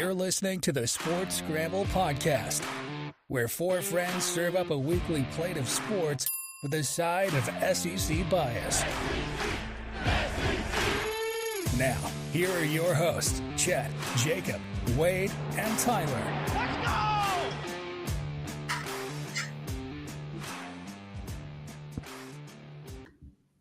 You're listening to the Sports Scramble podcast, where four friends serve up a weekly plate of sports with a side of SEC bias. Now, here are your hosts, Chet, Jacob, Wade, and Tyler. Let's go!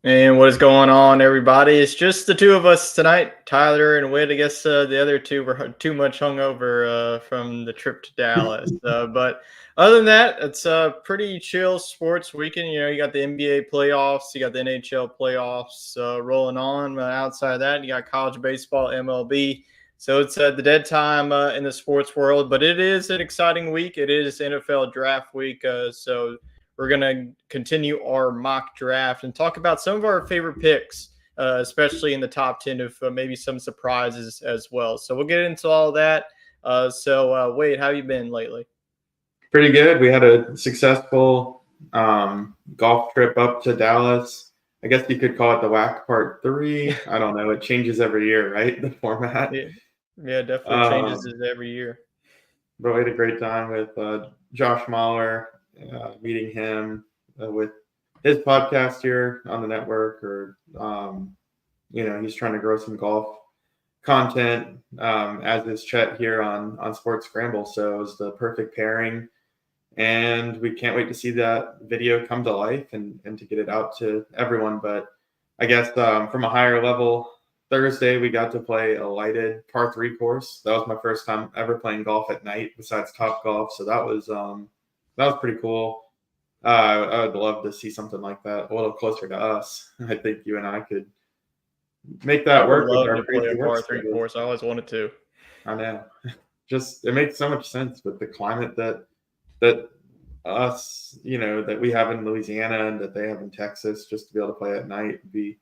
And what is going on, everybody? It's just the two of us tonight, Tyler and Wade. I guess the other two were too much hungover from the trip to Dallas. But other than that, it's a pretty chill sports weekend. You know, you got the NBA playoffs, you got the NHL playoffs rolling on. Outside of that, you got college baseball, MLB. So it's the dead time in the sports world. But it is an exciting week. It is NFL draft week. So we're going to continue our mock draft and talk about some of our favorite picks, especially in the top 10 of maybe some surprises as well. So we'll get into all that. Wade, how have you been lately? Pretty good. We had a successful golf trip up to Dallas. I guess you could call it the WAC Part 3. I don't know. It changes every year, right? The format. Yeah, definitely changes every year. But we had a great time with Josh Mahler. Meeting him with his podcast here on the network, or he's trying to grow some golf content, as is Chet here on Sports Scramble. So it was the perfect pairing, and we can't wait to see that video come to life and to get it out to everyone. But I guess from a higher level, Thursday we got to play a lighted par 3 course. That was my first time ever playing golf at night besides Top Golf, so that was pretty cool. I would love to see something like that a little closer to us. I think you and I could make that work. I would love to play a par 3 course. I always wanted to. I know. Just it makes so much sense with the climate that us, that we have in Louisiana and that they have in Texas. Just to be able to play at night would be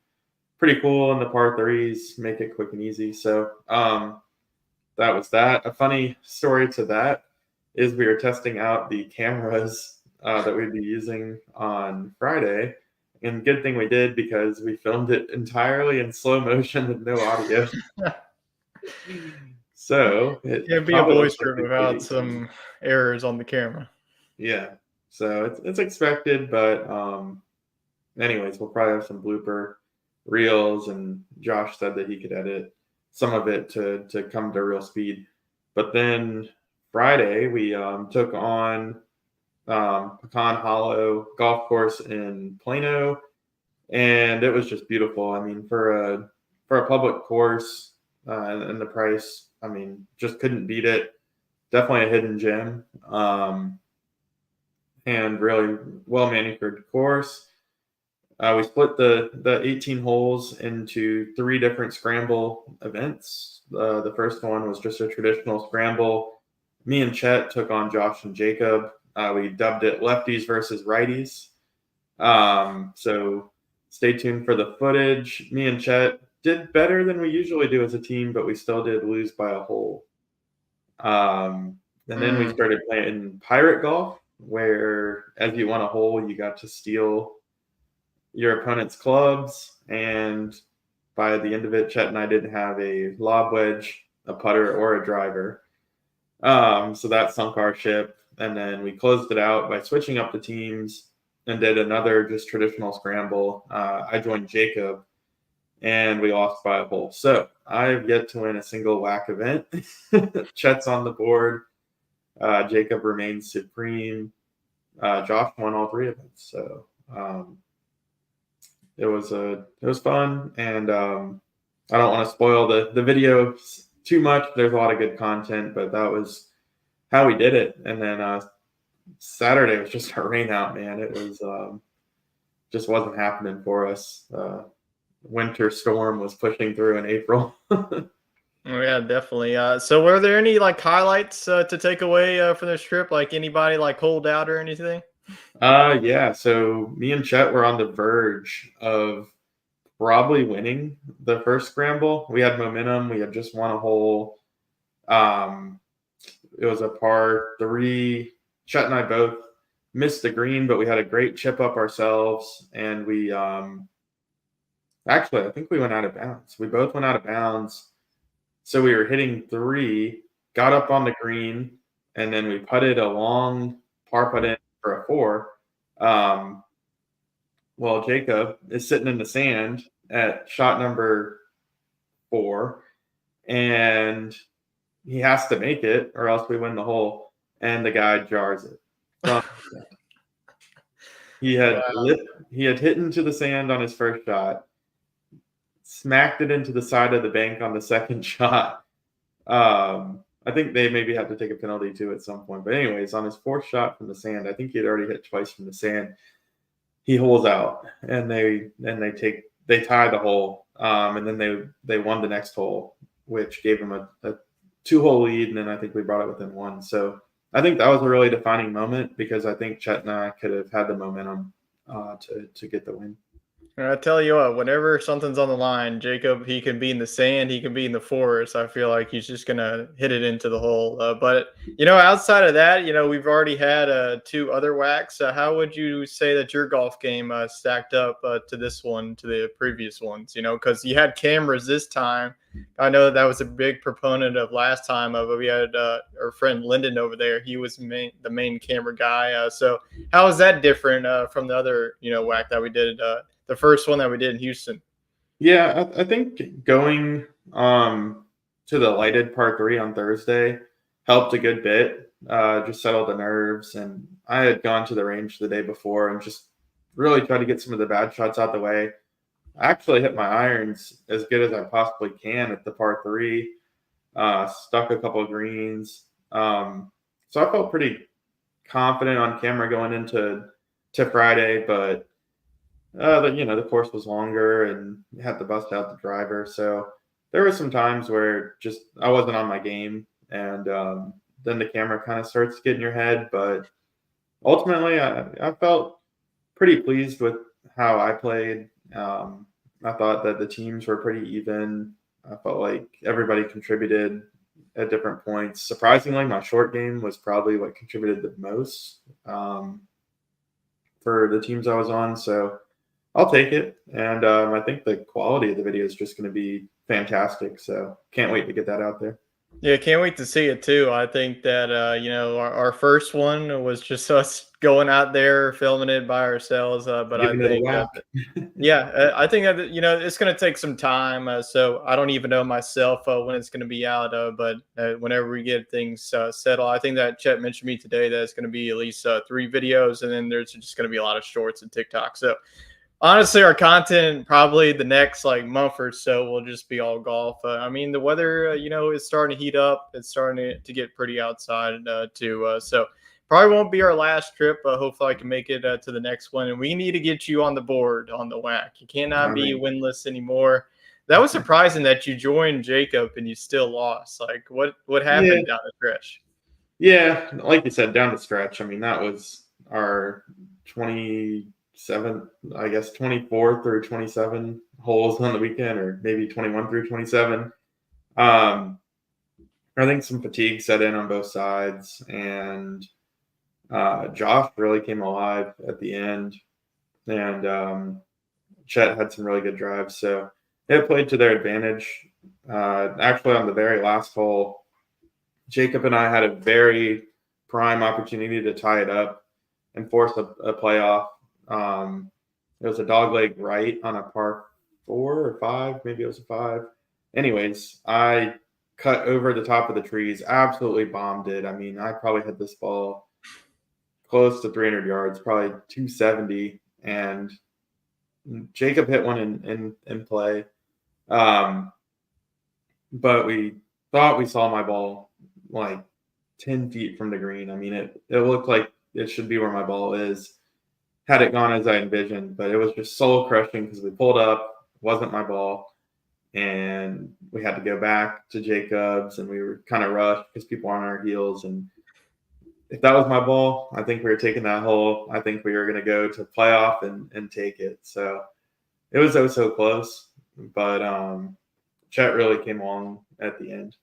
pretty cool. And the par 3s make it quick and easy. So that was that. A funny story to that is we were testing out the cameras that we'd be using on Friday. And good thing we did, because we filmed it entirely in slow motion with no audio. So it can't be a voice trip without some errors on the camera. Yeah. So it's expected, but anyways, we'll probably have some blooper reels, and Josh said that he could edit some of it to come to real speed. But then Friday, we took on Pecan Hollow Golf Course in Plano, and it was just beautiful. I mean, for a public course and the price, I mean, just couldn't beat it. Definitely a hidden gem, and really well manicured course. We split the 18 holes into 3 different scramble events. The first one was just a traditional scramble. Me and Chet took on Josh and Jacob. We dubbed it Lefties versus Righties. So stay tuned for the footage. Me and Chet did better than we usually do as a team, but we still did lose by a hole. And then we started playing pirate golf, where as you won a hole, you got to steal your opponent's clubs. And by the end of it, Chet and I didn't have a lob wedge, a putter, or a driver. So that sunk our ship. And then we closed it out by switching up the teams and did another just traditional scramble. I joined Jacob, and we lost by a hole. So I've yet to win a single WAC event. Chet's on the board. Jacob remains supreme. Josh won all 3 events. So it was fun. And I don't want to spoil the video too much. There's a lot of good content, but that was how we did it. And then Saturday was just a rain out, man. It was just wasn't happening for us. Winter storm was pushing through in April. Oh, yeah, definitely. So were there any highlights to take away from this trip? Like anybody hold out or anything? Yeah. So me and Chet were on the verge of probably winning the first scramble. We had momentum. We had just won a hole. It was a par 3. Chet and I both missed the green, but we had a great chip up ourselves. And we actually, I think we went out of bounds. We both went out of bounds. So we were hitting 3 got up on the green, and then we putted a long par putt in for a 4. Well, Jacob is sitting in the sand at shot number 4, and he has to make it or else we win the hole, and the guy jars it. He had hit into the sand on his first shot, smacked it into the side of the bank on the second shot. I think they maybe had to take a penalty too at some point. But anyways, on his 4th shot from the sand, I think he had already hit twice from the sand. He holes out, and they tie the hole, and then they won the next hole, which gave him a 2-hole lead, and then I think we brought it within 1. So I think that was a really defining moment because I think Chet and I could have had the momentum to get the win. And I tell you what, whenever something's on the line, Jacob, he can be in the sand, he can be in the forest. I feel like he's just going to hit it into the hole. But, outside of that, we've already had 2 other whacks. How would you say that your golf game stacked up to this one, to the previous ones? Because you had cameras this time. I know that was a big proponent of last time. But we had our friend Lyndon over there. He was the main camera guy. So how is that different from the other, whack that we did the first one that we did in Houston? Yeah, I think going to the lighted par 3 on Thursday helped a good bit, just settled the nerves. And I had gone to the range the day before and just really tried to get some of the bad shots out the way. I actually hit my irons as good as I possibly can at the par 3, stuck a couple of greens. So I felt pretty confident on camera going into Friday, but the course was longer and had to bust out the driver. So there were some times where just I wasn't on my game, and then the camera kind of starts to get in your head. But ultimately, I felt pretty pleased with how I played. I thought that the teams were pretty even. I felt like everybody contributed at different points. Surprisingly, my short game was probably what contributed the most for the teams I was on. So I'll take it. And I think the quality of the video is just going to be fantastic. So can't wait to get that out there. Yeah, can't wait to see it too. I think that, our first one was just us going out there filming it by ourselves. But I think, I think that, it's going to take some time. So I don't even know myself when it's going to be out. But whenever we get things settled, I think that Chet mentioned me today that it's going to be at least 3 videos. And then there's just going to be a lot of shorts and TikTok. So honestly, our content probably the next month or so will just be all golf. The weather, is starting to heat up. It's starting to get pretty outside too. So probably won't be our last trip. Hopefully I can make it to the next one. And we need to get you on the board on the whack. You cannot be winless anymore. That was surprising that you joined Jacob and you still lost. What happened down the stretch? Yeah, like you said, down the stretch. That was our 24 through 27 holes on the weekend, or maybe 21 through 27. I think some fatigue set in on both sides, and Josh really came alive at the end, and Chet had some really good drives, so it played to their advantage. Actually, on the very last hole, Jacob and I had a very prime opportunity to tie it up and force a playoff. It was a dogleg right on a par 4 or 5. Maybe it was a 5. Anyways, I cut over the top of the trees, absolutely bombed it. I probably hit this ball close to 300 yards, probably 270. And Jacob hit one in play. But we thought we saw my ball 10 feet from the green. It looked like it should be where my ball is, had it gone as I envisioned, but it was just soul crushing because we pulled up, wasn't my ball, and we had to go back to Jacobs, and we were kind of rushed because people were on our heels. And if that was my ball, I think we were taking that hole. I think we were going to go to playoff and take it. So it was so close, but Chet really came along at the end.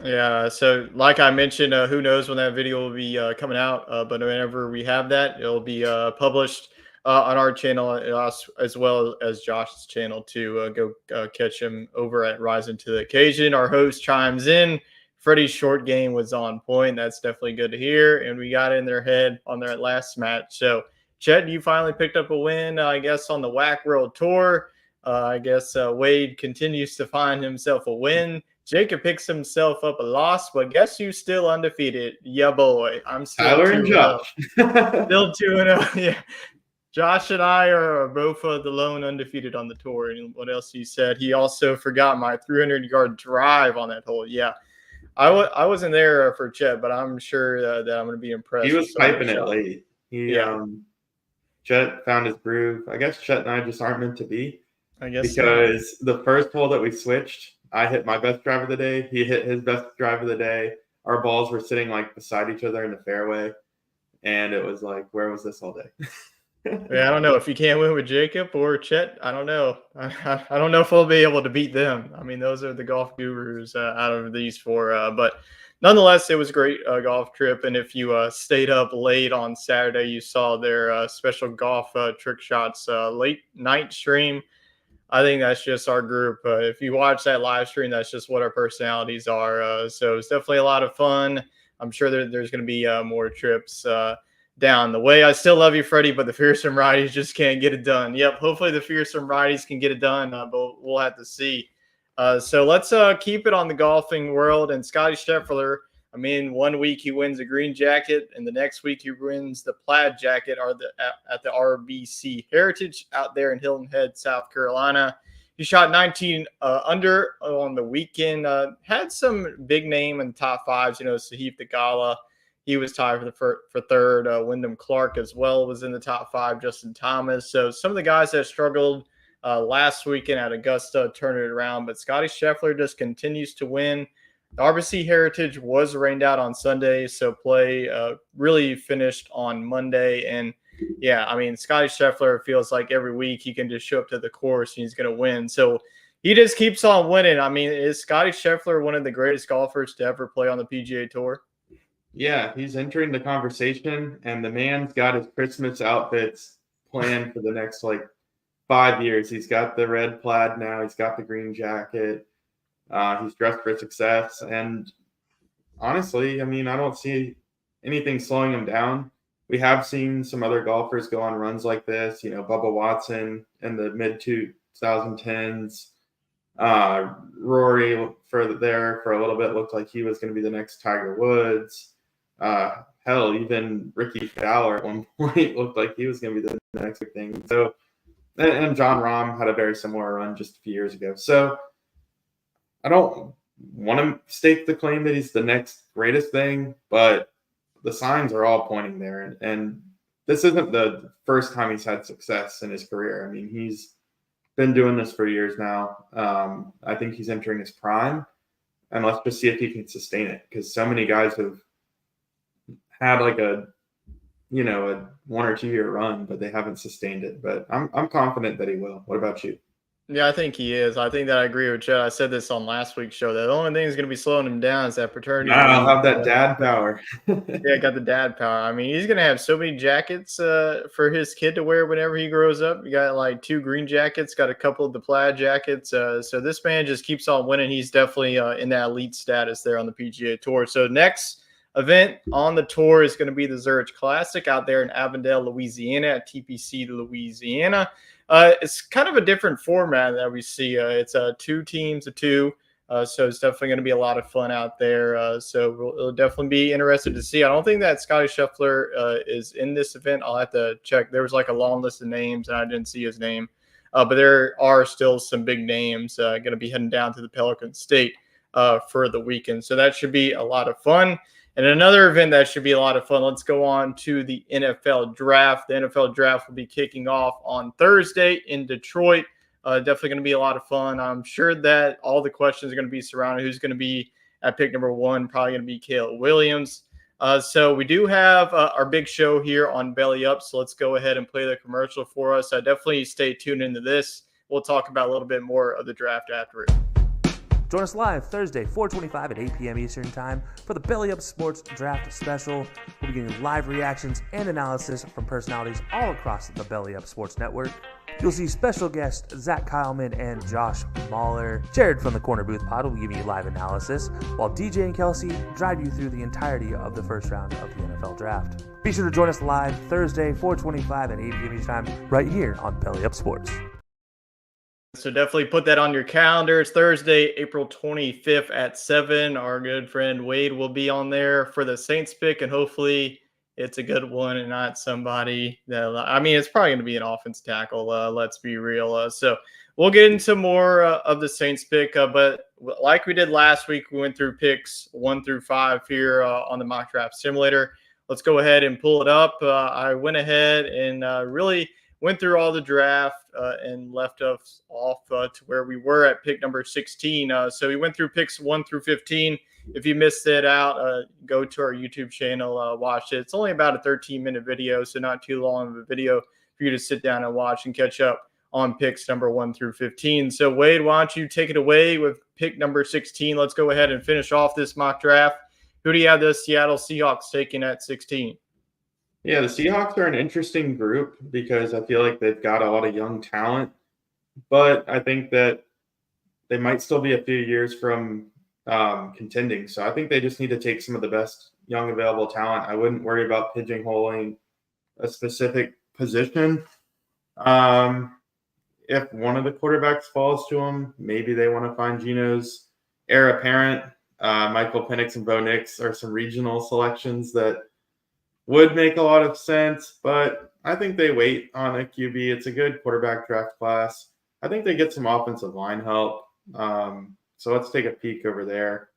Yeah, so like I mentioned, who knows when that video will be coming out, but whenever we have that, it'll be published on our channel as well as Josh's channel to go catch him over at Rising to the Occasion. Our host chimes in Freddie's short game was on point. That's definitely good to hear. And we got in their head on their last match. So, Chet, you finally picked up a win, I guess, on the WAC World Tour. I guess Wade continues to find himself a win. Jacob picks himself up a loss, but guess who's still undefeated? Yeah, boy. I'm still Tyler and Josh. Still 2-0. Yeah. Josh and I are both the lone undefeated on the tour. And what else he said? He also forgot my 300-yard drive on that hole. Yeah. I wasn't there for Chet, but I'm sure that I'm going to be impressed. He was piping it late. Chet found his groove. I guess Chet and I just aren't meant to be. I guess because the first hole that we switched, I hit my best drive of the day. He hit his best drive of the day. Our balls were sitting like beside each other in the fairway. And it was like, where was this all day? Yeah, I don't know if you can't win with Jacob or Chet. I don't know. I don't know if we'll be able to beat them. I mean, those are the golf gurus out of these four. But nonetheless, it was a great golf trip. And if you stayed up late on Saturday, you saw their special golf trick shots late night stream. I think that's just our group. If you watch that live stream, that's just what our personalities are. So it's definitely a lot of fun. I'm sure there's going to be more trips down the way. I still love you, Freddie, but the fearsome righties just can't get it done. Yep, hopefully the fearsome righties can get it done, but we'll have to see. So let's keep it on the golfing world. And Scottie Scheffler, I mean, 1 week he wins a green jacket, and the next week he wins the plaid jacket at the RBC Heritage out there in Hilton Head, South Carolina. He shot 19 under on the weekend. Had some big name in the top fives, Sahith Theegala. He was tied for third. Wyndham Clark as well was in the top five. Justin Thomas. So some of the guys that struggled last weekend at Augusta turned it around. But Scottie Scheffler just continues to win. The RBC Heritage was rained out on Sunday, so play really finished on Monday. And, yeah, I mean, Scottie Scheffler feels like every week he can just show up to the course and he's going to win. So he just keeps on winning. I mean, is Scottie Scheffler one of the greatest golfers to ever play on the PGA Tour? Yeah, he's entering the conversation, and the man's got his Christmas outfits planned for the next, 5 years. He's got the red plaid now. He's got the green jacket. He's dressed for success. And honestly, I mean, I don't see anything slowing him down. We have seen some other golfers go on runs like this. Bubba Watson in the mid-2010s. Rory for a little bit looked like he was going to be the next Tiger Woods. Hell, even Ricky Fowler at one point looked like he was going to be the next big thing. So, and John Rahm had a very similar run just a few years ago. So I don't want to stake the claim that he's the next greatest thing, but the signs are all pointing there. And this isn't the first time he's had success in his career. I mean, he's been doing this for years now. I think he's entering his prime, and let's just see if he can sustain it, because so many guys have had a 1 or 2 year run, but they haven't sustained it. But I'm confident that he will. What about you? Yeah, I think he is. I think that I agree with Chet. I said this on last week's show. That the only thing that's going to be slowing him down is that paternity. I'll have that dad power. Yeah, got the dad power. I mean, he's going to have so many jackets for his kid to wear whenever he grows up. You got 2 green jackets, got a couple of the plaid jackets. So this man just keeps on winning. He's definitely in that elite status there on the PGA Tour. So next event on the tour is going to be the Zurich Classic out there in Avondale, Louisiana at TPC Louisiana. It's kind of a different format that we see. It's 2 teams of 2. So it's definitely going to be a lot of fun out there. So it'll definitely be interested to see. I don't think that Scottie Scheffler is in this event. I'll have to check. There was a long list of names, and I didn't see his name. But there are still some big names going to be heading down to the Pelican State for the weekend. So that should be a lot of fun. And another event that should be a lot of fun, let's go on to the NFL Draft. The NFL Draft will be kicking off on Thursday in Detroit. Definitely going to be a lot of fun. I'm sure that all the questions are going to be surrounding who's going to be at pick number 1, probably going to be Caleb Williams. So we do have our big show here on Belly Up, so let's go ahead and play the commercial for us. Definitely stay tuned into this. We'll talk about a little bit more of the draft after it. Join us live Thursday, 4:25 at 8 p.m. Eastern Time for the Belly Up Sports Draft Special. We'll be getting live reactions and analysis from personalities all across the Belly Up Sports Network. You'll see special guests Zach Kyleman and Josh Mahler. Jared from the Corner Booth Pod will give you live analysis, while DJ and Kelsey drive you through the entirety of the first round of the NFL Draft. Be sure to join us live Thursday, 4:25 at 8 p.m. each time, right here on Belly Up Sports. So definitely put that on your calendar. It's Thursday, April 25th at 7. Our good friend Wade will be on there for the Saints pick, and hopefully it's a good one and not somebody that, I mean, it's probably going to be an offense tackle. Let's be real. So we'll get into more of the Saints pick, but like we did last week, we went through picks 1 through 5 here on the Mock Draft Simulator. Let's go ahead and pull it up. I went ahead and really went through all the draft and left us off to where we were at pick number 16. So we went through picks 1 through 15. If you missed it out, go to our YouTube channel, watch it. It's only about a 13-minute video, so not too long of a video for you to sit down and watch and catch up on picks number 1 through 15. So Wade, why don't you take it away with pick number 16? Let's go ahead and finish off this mock draft. Who do you have the Seattle Seahawks taking at 16? Yeah, the Seahawks are an interesting group because I feel like they've got a lot of young talent, but I think that they might still be a few years from contending. So I think they just need to take some of the best young available talent. I wouldn't worry about pigeonholing a specific position. If one of the quarterbacks falls to them, maybe they want to find Geno's heir apparent. Michael Penix and Bo Nix are some regional selections that would make a lot of sense, but I think they wait on a QB. It's a good quarterback draft class. I think they get some offensive line help. So let's take a peek over there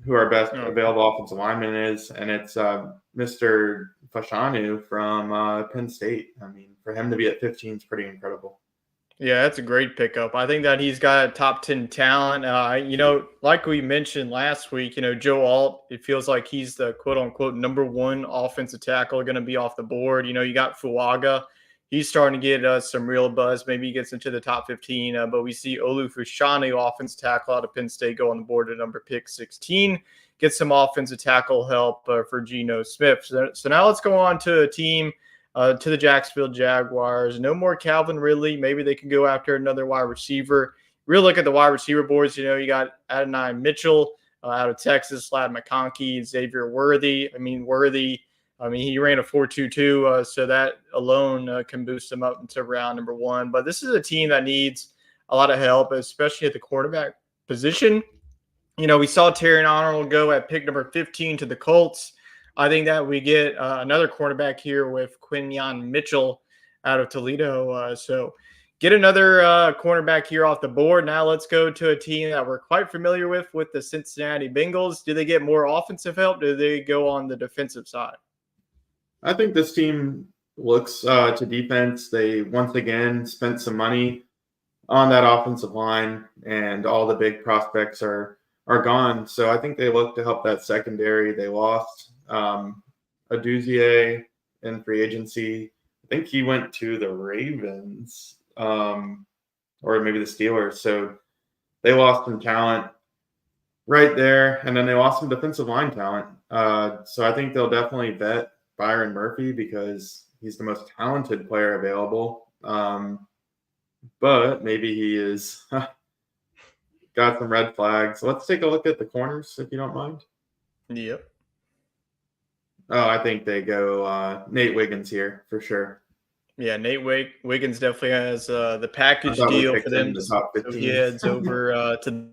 who our best available offensive lineman is, and it's Mr. Fashanu from Penn State. I mean, for him to be at 15 is pretty incredible. Yeah, that's a great pickup. I think that he's got a top 10 talent. Like we mentioned last week, Joe Alt, it feels like he's the quote unquote number 1 offensive tackle going to be off the board. You got Fuaga. He's starting to get some real buzz. Maybe he gets into the top 15, but we see Olu Fashanu, offensive tackle out of Penn State, go on the board at number pick 16. Get some offensive tackle help for Geno Smith. So now let's go on to a team to the Jacksonville Jaguars. No more Calvin Ridley. Maybe they can go after another wide receiver. Real look at the wide receiver boards. You got Adonai Mitchell out of Texas, Ladd McConkey, Xavier Worthy. He ran a 4.22, so that alone can boost him up into round number 1. But this is a team that needs a lot of help, especially at the quarterback position. We saw Terry Arnold go at pick number 15 to the Colts. I think that we get another cornerback here with Quinyon Mitchell out of Toledo. So get another cornerback here off the board. Now let's go to a team that we're quite familiar with the Cincinnati Bengals. Do they get more offensive help? Do they go on the defensive side? I think this team looks to defense. They once again spent some money on that offensive line, and all the big prospects are gone. So I think they look to help that secondary. They lost Aduzier in free agency. I think he went to the Ravens or maybe the Steelers. So they lost some talent right there, and then they lost some defensive line talent. So I think they'll definitely vet Byron Murphy because he's the most talented player available. But maybe he is got some red flags. Let's take a look at the corners, if you don't mind. Yep. Oh, I think they go Nate Wiggins here for sure. Yeah, Nate Wiggins definitely has the package deal for them. So he heads over to the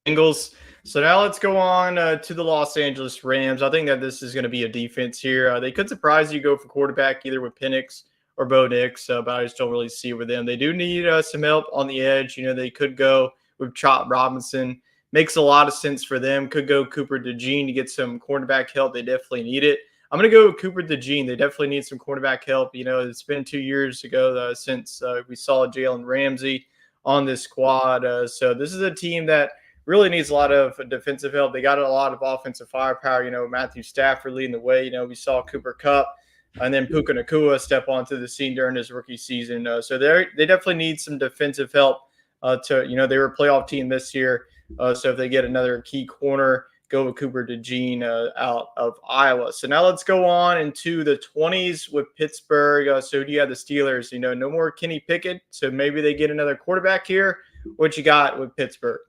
Bengals. So now let's go on to the Los Angeles Rams. I think that this is going to be a defense here. They could surprise you, go for quarterback either with Penix or Bo Nix, but I just don't really see it with them. They do need some help on the edge. They could go with Chop Robinson. Makes a lot of sense for them. Could go Cooper DeJean to get some cornerback help. They definitely need it. I'm going to go with Cooper DeJean. They definitely need some cornerback help. It's been 2 years ago since we saw Jalen Ramsey on this squad. So this is a team that really needs a lot of defensive help. They got a lot of offensive firepower. Matthew Stafford leading the way. We saw Cooper Kupp and then Puka Nacua step onto the scene during his rookie season. So they definitely need some defensive help they were a playoff team this year. So if they get another key corner, go with Cooper DeJean out of Iowa. So now let's go on into the 20s with Pittsburgh. So do you have the Steelers? No more Kenny Pickett. So maybe they get another quarterback here. What you got with Pittsburgh?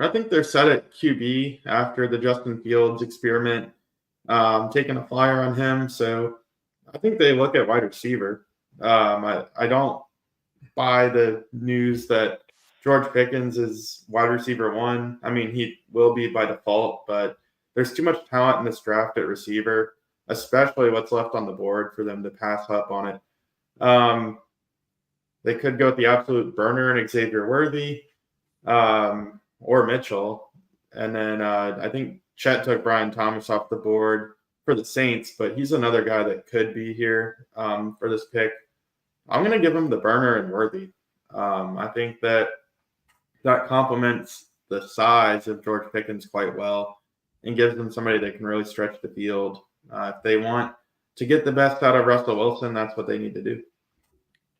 I think they're set at QB after the Justin Fields experiment, taking a flyer on him. So I think they look at wide receiver. I don't buy the news that George Pickens is wide receiver 1. I mean, he will be by default, but there's too much talent in this draft at receiver, especially what's left on the board for them to pass up on it. They could go with the absolute burner and Xavier Worthy or Mitchell. And then I think Chet took Brian Thomas off the board for the Saints, but he's another guy that could be here for this pick. I'm going to give him the burner and Worthy. I think that complements the size of George Pickens quite well and gives them somebody that can really stretch the field. If they want to get the best out of Russell Wilson, that's what they need to do.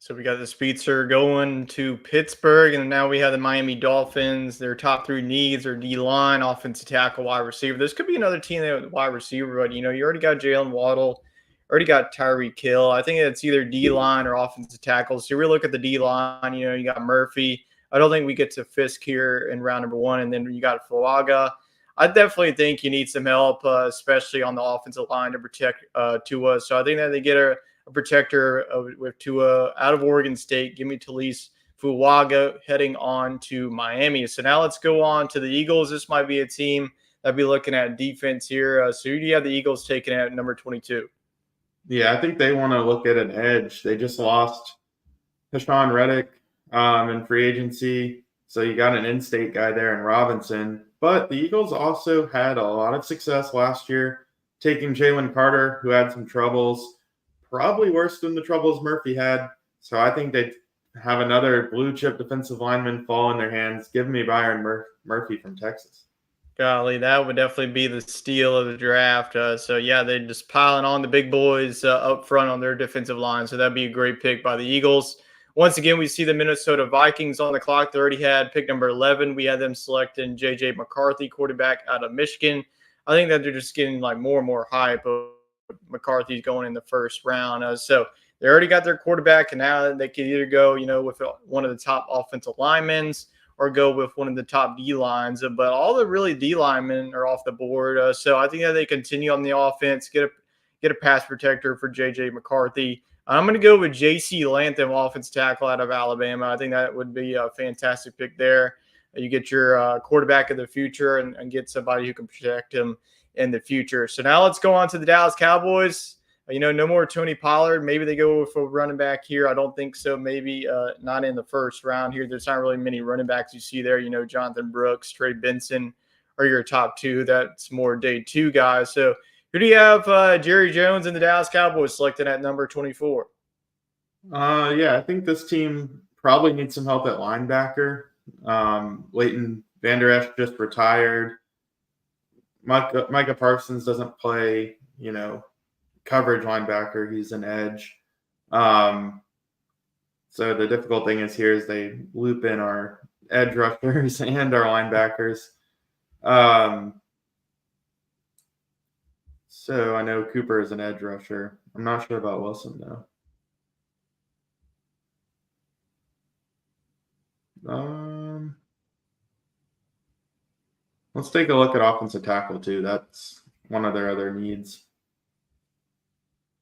So we got the Speedster going to Pittsburgh, and now we have the Miami Dolphins. Their top 3 needs are D-line, offensive tackle, wide receiver. This could be another team that with wide receiver, but you already got Jalen Waddle, already got Tyreek Hill. I think it's either D-line or offensive tackle. So we look at the D-line, you got Murphy. I don't think we get to Fisk here in round number 1, and then you got Fuaga. I definitely think you need some help, especially on the offensive line to protect Tua. So I think that they get a protector with Tua out of Oregon State. Give me Talise Fuaga heading on to Miami. So now let's go on to the Eagles. This might be a team that'd be looking at defense here. So who do you have the Eagles taking at number 22? Yeah, I think they want to look at an edge. They just lost Hashan Reddick in free agency. So you got an in-state guy there in Robinson. But the Eagles also had a lot of success last year, taking Jalen Carter, who had some troubles, probably worse than the troubles Murphy had. So I think they'd have another blue-chip defensive lineman fall in their hands. Give me Byron Murphy from Texas. Golly, that would definitely be the steal of the draft. So, yeah, they're just piling on the big boys up front on their defensive line. So that'd be a great pick by the Eagles. Once again, we see the Minnesota Vikings on the clock. They already had pick number 11. We had them selecting J.J. McCarthy, quarterback out of Michigan. I think that they're just getting more and more hype of McCarthy's going in the first round. So they already got their quarterback, and now they can either go, with one of the top offensive linemen or go with one of the top D lines. But all the really D linemen are off the board. So I think that they continue on the offense, get a pass protector for J.J. McCarthy. I'm going to go with J.C. Latham, offensive tackle out of Alabama. I think that would be a fantastic pick there. You get your quarterback of the future and get somebody who can protect him in the future. So now let's go on to the Dallas Cowboys. No more Tony Pollard. Maybe they go with a running back here. I don't think so. Maybe not in the first round here. There's not really many running backs you see there. Jonathan Brooks, Trey Benson are your top 2. That's more day 2 guys. So who do you have Jerry Jones and the Dallas Cowboys selected at number 24? Yeah, I think this team probably needs some help at linebacker. Leighton Vander Esch just retired. Micah Parsons doesn't play, coverage linebacker. He's an edge. So the difficult thing is they loop in our edge rushers and our linebackers. So I know Cooper is an edge rusher. I'm not sure about Wilson, though. Let's take a look at offensive tackle, too. That's one of their other needs.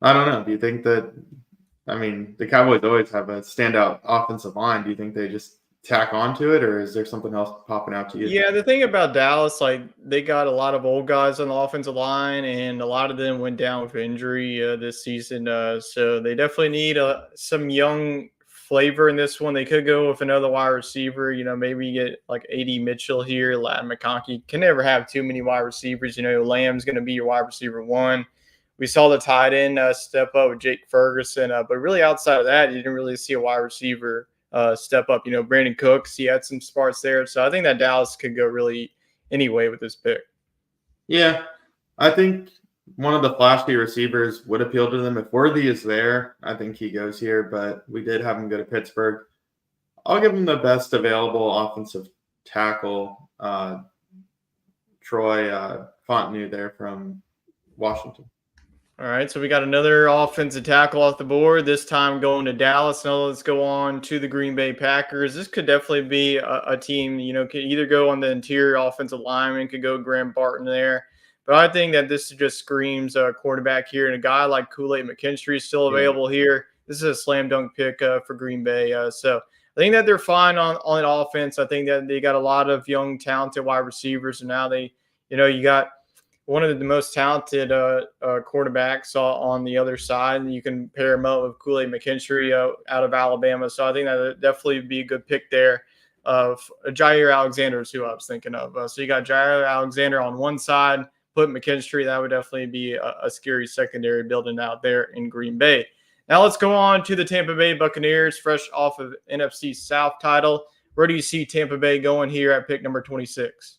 I don't know. Do you think that – the Cowboys always have a standout offensive line. Do you think they just tack onto it, or is there something else popping out to you? Yeah, the thing about Dallas, they got a lot of old guys on the offensive line, and a lot of them went down with injury this season. So they definitely need some young flavor in this one. They could go with another wide receiver. Maybe you get A.D. Mitchell here. Latin McConkey can never have too many wide receivers. Lamb's going to be your wide receiver 1. We saw the tight end step up with Jake Ferguson, but really outside of that, you didn't really see a wide receiver step up. Brandon Cooks, he had some sparks there. So I think that Dallas could go really any way with this pick. Yeah, I think one of the flashy receivers would appeal to them. If Worthy is there, I think he goes here, but we did have him go to Pittsburgh. I'll give him the best available offensive tackle, Troy Fontenot there from Washington. All right, so we got another offensive tackle off the board, this time going to Dallas. Now let's go on to the Green Bay Packers. This could definitely be a team, could either go on the interior offensive lineman, could go Graham Barton there. But I think that this just screams a quarterback here, and a guy like Kool-Aid McKinstry is still available here. This is a slam dunk pick for Green Bay. So I think that they're fine on offense. I think that they got a lot of young, talented wide receivers, and now they, you got one of the most talented quarterbacks on the other side. And you can pair him up with Kool-Aid McKinstry out of Alabama. So I think that would definitely be a good pick there. Jair Alexander is who I was thinking of. So you got Jair Alexander on one side, put McKinstry. That would definitely be a scary secondary building out there in Green Bay. Now let's go on to the Tampa Bay Buccaneers, fresh off of NFC South title. Where do you see Tampa Bay going here at pick number 26?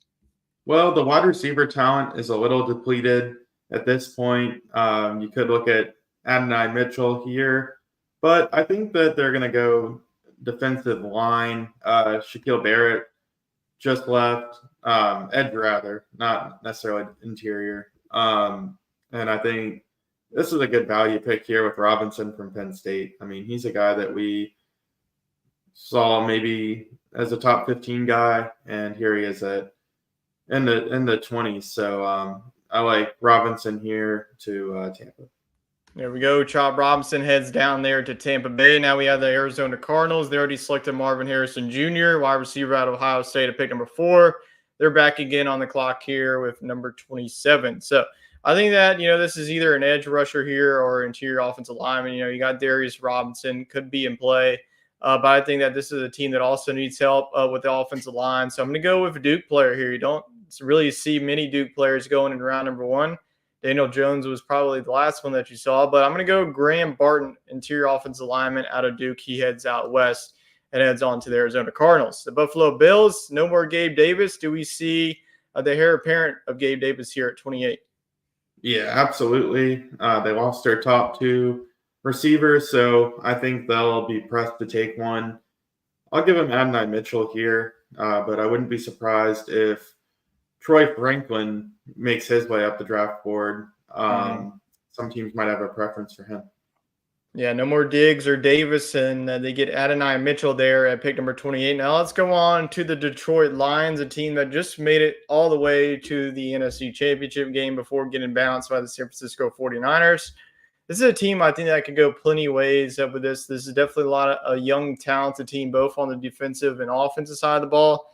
Well, the wide receiver talent is a little depleted at this point. You could look at Adonai Mitchell here, but I think that they're going to go defensive line. Shaquille Barrett just left, edge rather, not necessarily interior. And I think this is a good value pick here with Robinson from Penn State. I mean, he's a guy that we saw maybe as a top 15 guy, and here he is in the 20s. So I like Robinson here to Tampa. There we go. Chop Robinson heads down there to Tampa Bay. Now we have the Arizona Cardinals. They already selected Marvin Harrison Jr., wide receiver out of Ohio State at pick number 4. They're back again on the clock here with number 27. So I think that, this is either an edge rusher here or interior offensive lineman. You got Darius Robinson, could be in play. But I think that this is a team that also needs help with the offensive line. So I'm going to go with a Duke player here. You don't really see many Duke players going in round number 1. Daniel Jones was probably the last one that you saw. But I'm going to go Graham Barton, interior offensive lineman out of Duke. He heads out west and heads on to the Arizona Cardinals. The Buffalo Bills, no more Gabe Davis. Do we see the heir apparent of Gabe Davis here at 28? Yeah, absolutely. They lost their top 2 receivers, so I think they'll be pressed to take one. I'll give him Adonai Mitchell here, but I wouldn't be surprised if Troy Franklin makes his way up the draft board. Some teams might have a preference for him. Yeah, no more Diggs or Davis, and they get Adonai Mitchell there at pick number 28. Now let's go on to the Detroit Lions, a team that just made it all the way to the NFC Championship game before getting bounced by the San Francisco 49ers. This is a team I think that could go plenty of ways up with this. This is definitely a lot of a young, talented team, both on the defensive and offensive side of the ball.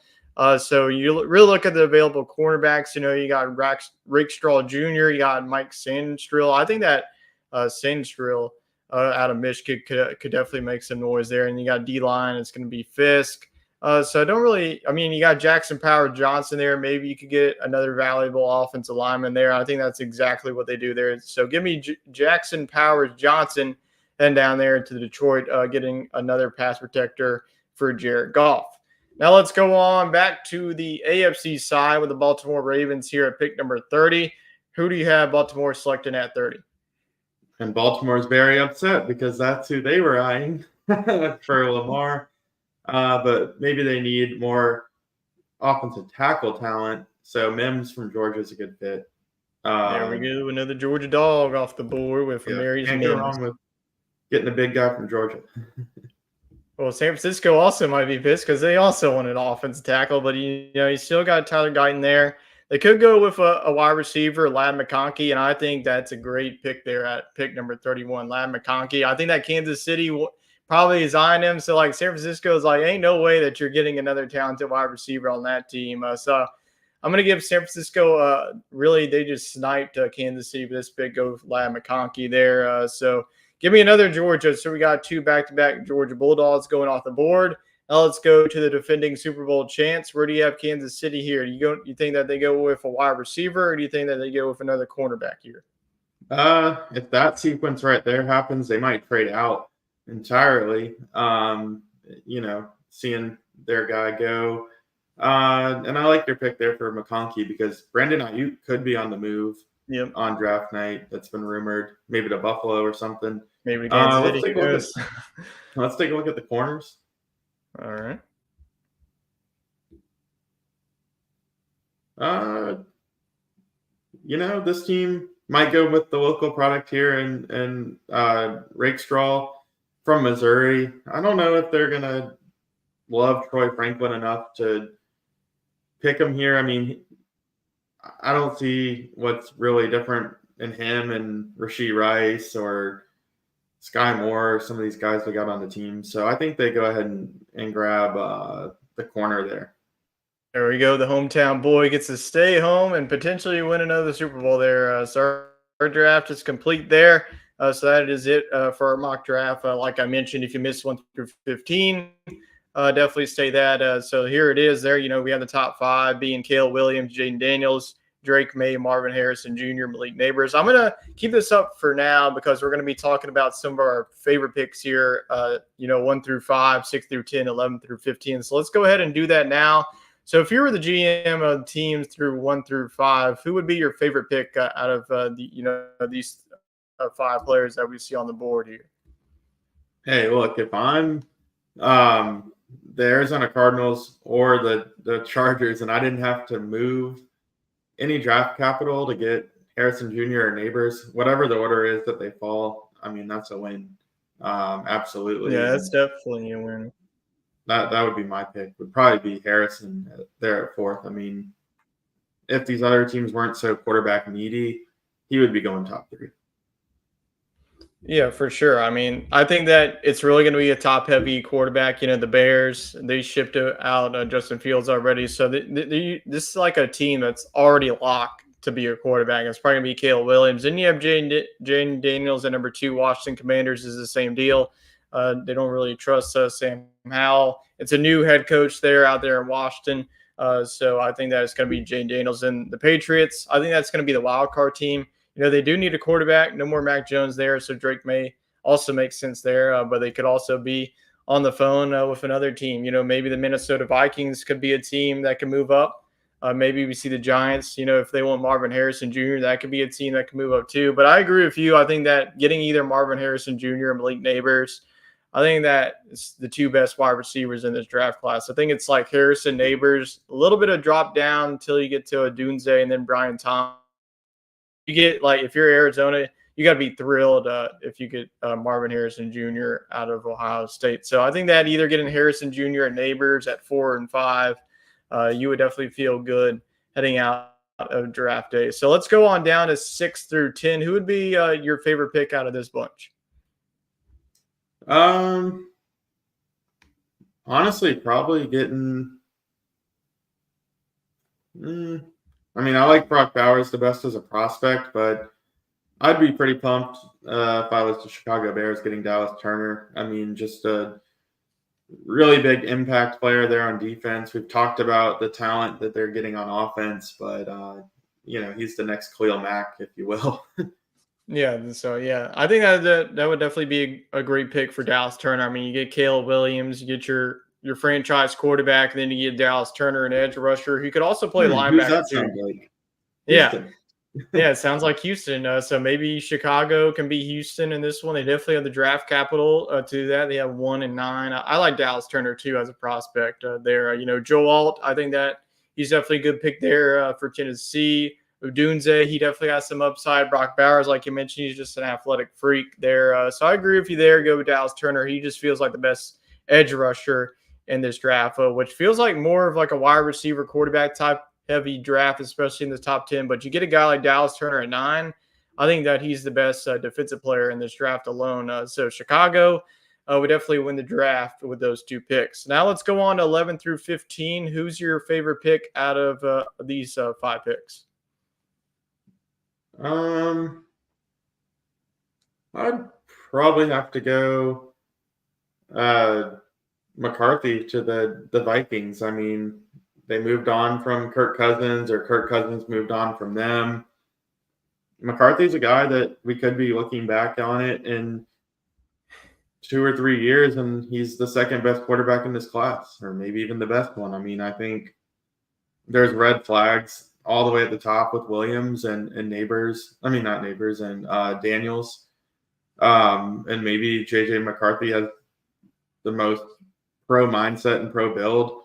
So you really look at the available cornerbacks. You got Rick Straw Jr., you got Mike Sandstrill. I think that Sandstrill out of Michigan could definitely make some noise there. And you got D-line, it's going to be Fisk. So I don't really – you got Jackson Powers-Johnson there. Maybe you could get another valuable offensive lineman there. I think that's exactly what they do there. So give me Jackson Powers-Johnson and down there to Detroit, getting another pass protector for Jared Goff. Now let's go on back to the AFC side with the Baltimore Ravens here at pick number 30. Who do you have Baltimore selecting at 30? And Baltimore is very upset because that's who they were eyeing for Lamar. But maybe they need more offensive tackle talent. So Mims from Georgia is a good fit. There we go. Another Georgia dog off the board with Marius Can't Mims. go wrong with getting a big guy from Georgia. Well, San Francisco also might be pissed because they also want an offensive tackle, but you still got Tyler Guyton there. They could go with a wide receiver, Ladd McConkey, and I think that's a great pick there at pick number 31, Ladd McConkey. I think that Kansas City probably is eyeing him. So, San Francisco is ain't no way that you're getting another talented wide receiver on that team. So I'm going to give San Francisco, really, they just sniped Kansas City with this pick. Go with Ladd McConkey there. So give me another Georgia. So we got 2 back-to-back Georgia Bulldogs going off the board. Now let's go to the defending Super Bowl champs. Where do you have Kansas City here? You think that they go with a wide receiver, or do you think that they go with another cornerback here? If that sequence right there happens, they might trade out entirely. Seeing their guy go. And I like your pick there for McConkey because Brandon Ayuk could be on the move on draft night. That's been rumored. Maybe to Buffalo or something. Maybe to Kansas City. Let's take a look at the corners. All right. this team might go with the local product here and Rakestraw from Missouri. I don't know if they're going to love Troy Franklin enough to pick him here. I mean, I don't see what's really different in him and Rashee Rice or Sky Moore, or some of these guys we got on the team. So I think they go ahead and grab the corner there. There we go. The hometown boy gets to stay home and potentially win another Super Bowl there. So our draft is complete there. So that is it for our mock draft. Like I mentioned, if you missed 1 through 15, definitely stay that. So here it is there. We have the top 5 being Caleb Williams, Jaden Daniels, Drake May, Marvin Harrison Jr., Malik Neighbors. I'm going to keep this up for now because we're going to be talking about some of our favorite picks here, 1 through 5, 6 through 10, 11 through 15. So let's go ahead and do that now. So if you were the GM of teams through 1 through 5, who would be your favorite pick out of these 5 players that we see on the board here? Hey, look, if I'm the Arizona Cardinals or the Chargers and I didn't have to move any draft capital to get Harrison Jr. or Neighbors, whatever the order is that they fall, I mean, that's a win. Absolutely. Yeah, that's definitely a win. That would be my pick. Would probably be Harrison there at 4th. I mean, if these other teams weren't so quarterback needy, he would be going top 3. Yeah, for sure. I mean, I think that it's really going to be a top-heavy quarterback. The Bears, they shipped out Justin Fields already. So this is like a team that's already locked to be a quarterback. It's probably going to be Caleb Williams. Then you have Jaden Daniels at number 2. Washington Commanders is the same deal. They don't really trust Sam Howell. It's a new head coach out there in Washington. So I think that it's going to be Jaden Daniels. And the Patriots, I think that's going to be the wild card team. They do need a quarterback. No more Mac Jones there, so Drake May also makes sense there. But they could also be on the phone with another team. Maybe the Minnesota Vikings could be a team that can move up. Maybe we see the Giants. If they want Marvin Harrison Jr., that could be a team that can move up too. But I agree with you. I think that getting either Marvin Harrison Jr. or Malik Neighbors, I think that it's the 2 best wide receivers in this draft class. I think it's like Harrison, Neighbors, a little bit of drop down until you get to a Dunze and then Brian Thomas. You get, if you're Arizona, you got to be thrilled if you get Marvin Harrison Jr. out of Ohio State. So I think that either getting Harrison Jr. and Neighbors at 4 and 5, you would definitely feel good heading out of draft day. So let's go on down to 6 through 10. Who would be your favorite pick out of this bunch? Honestly, probably getting. I mean, I like Brock Bowers the best as a prospect, but I'd be pretty pumped if I was the Chicago Bears getting Dallas Turner. I mean, just a really big impact player there on defense. We've talked about the talent that they're getting on offense, but he's the next Khalil Mack, if you will. Yeah, so yeah, I think that would definitely be a great pick for Dallas Turner. I mean, you get Caleb Williams, you get your franchise quarterback, and then you get Dallas Turner, an edge rusher who could also play linebacker. Who's that sound like? Yeah. Yeah, it sounds like Houston. So maybe Chicago can be Houston in this one. They definitely have the draft capital to do that. They have 1 and 9. I like Dallas Turner too as a prospect there. Joe Alt, I think that he's definitely a good pick there for Tennessee. Udunze, he definitely has some upside. Brock Bowers, like you mentioned, he's just an athletic freak there. So I agree with you there. Go with Dallas Turner. He just feels like the best edge rusher in this draft, which feels like more of like a wide receiver quarterback type heavy draft, especially in the top 10. But you get a guy like Dallas Turner at 9, I think that he's the best defensive player in this draft alone. So Chicago would definitely win the draft with those 2 picks. Now let's go on to 11 through 15. Who's your favorite pick out of these 5 picks? I'd probably have to go McCarthy to the Vikings. I mean, they moved on from Kirk Cousins, or Kirk Cousins moved on from them. McCarthy's a guy that we could be looking back on it in 2 or 3 years, and he's the second best quarterback in this class, or maybe even the best one. I mean, I think there's red flags all the way at the top with Williams and Neighbors. I mean, not Neighbors, and Daniels. And maybe JJ McCarthy has the most pro mindset and pro build.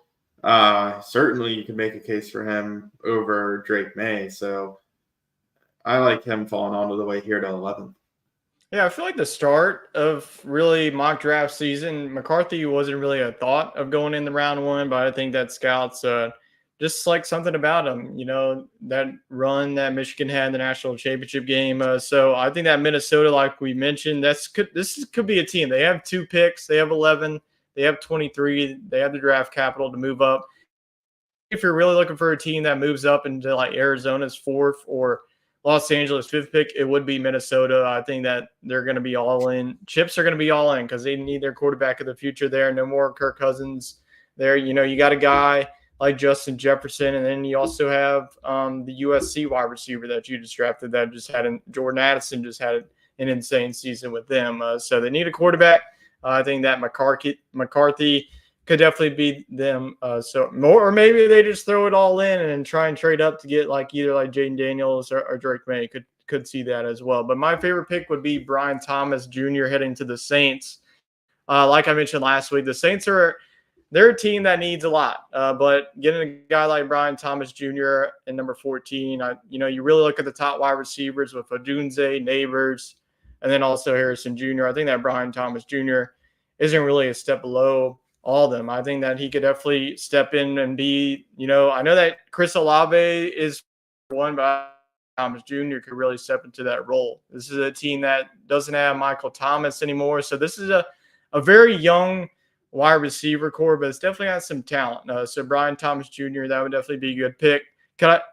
Certainly you can make a case for him over Drake May. So I like him falling all the way here to 11th. Yeah, I feel like the start of really mock draft season, McCarthy wasn't really a thought of going in the round one, but I think that scouts just like something about him, that run that Michigan had in the national championship game. So I think that Minnesota, like we mentioned, this could be a team. They have 2 picks, they have 11, they have 23, they have the draft capital to move up. If you're really looking for a team that moves up into like Arizona's 4th or Los Angeles 5th pick, it would be Minnesota. I think that they're going to be all in. Chips are going to be all in because they need their quarterback of the future there. No more Kirk Cousins there. You got a guy like Justin Jefferson, and then you also have the USC wide receiver that you just drafted that Jordan Addison just had an insane season with them. So they need a quarterback. I think that McCarthy could definitely be them. Or maybe they just throw it all in and try and trade up to get either Jaden Daniels or Drake May. Could see that as well. But my favorite pick would be Brian Thomas Jr. heading to the Saints. Like I mentioned last week, the Saints they're a team that needs a lot. But getting a guy like Brian Thomas Jr. in number 14, you really look at the top wide receivers with Odunze, Neighbors, and then also Harrison Jr. I think that Brian Thomas Jr. isn't really a step below all of them. I think that he could definitely step in and be, I know that Chris Olave is one, but Thomas Jr. could really step into that role. This is a team that doesn't have Michael Thomas anymore. So this is a very young wide receiver core, but it's definitely got some talent. So Brian Thomas Jr., that would definitely be a good pick.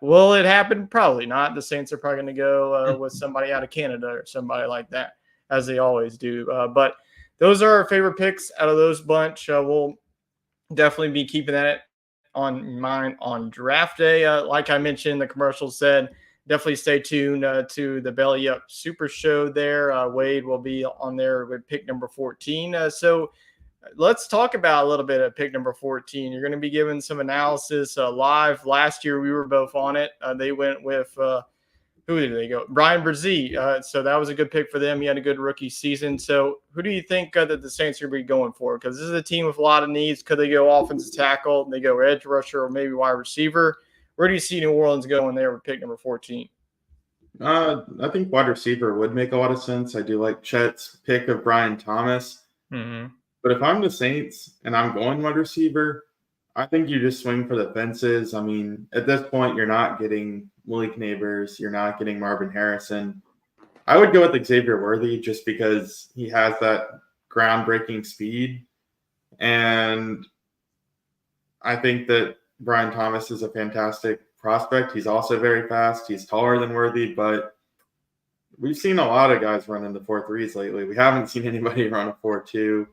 Will it happen? Probably not. The Saints are probably going to go with somebody out of Canada or somebody like that, as they always do. But those are our favorite picks out of those bunch. We'll definitely be keeping that on mind on draft day. Like I mentioned, the commercial said, definitely stay tuned to the Belly Up Super Show there. Wade will be on there with pick number 14. So let's talk about a little bit of pick number 14. You're going to be giving some analysis live. Last year, we were both on it. They went with who did they go? Brian Brzee. So that was a good pick for them. He had a good rookie season. So who do you think that the Saints are going to be going for? Because this is a team with a lot of needs. Could they go offensive tackle? They go edge rusher or maybe wide receiver? Where do you see New Orleans going there with pick number 14? I think wide receiver would make a lot of sense. I do like Chet's pick of Brian Thomas. Mm-hmm. But if I'm the Saints and I'm going wide receiver, I think you just swing for the fences. I mean, at this point, you're not getting Malik Neighbors. You're not getting Marvin Harrison. I would go with Xavier Worthy just because he has that groundbreaking speed. And I think that Brian Thomas is a fantastic prospect. He's also very fast. He's taller than Worthy, but we've seen a lot of guys run in the 4.3s lately. We haven't seen anybody run a 4.2.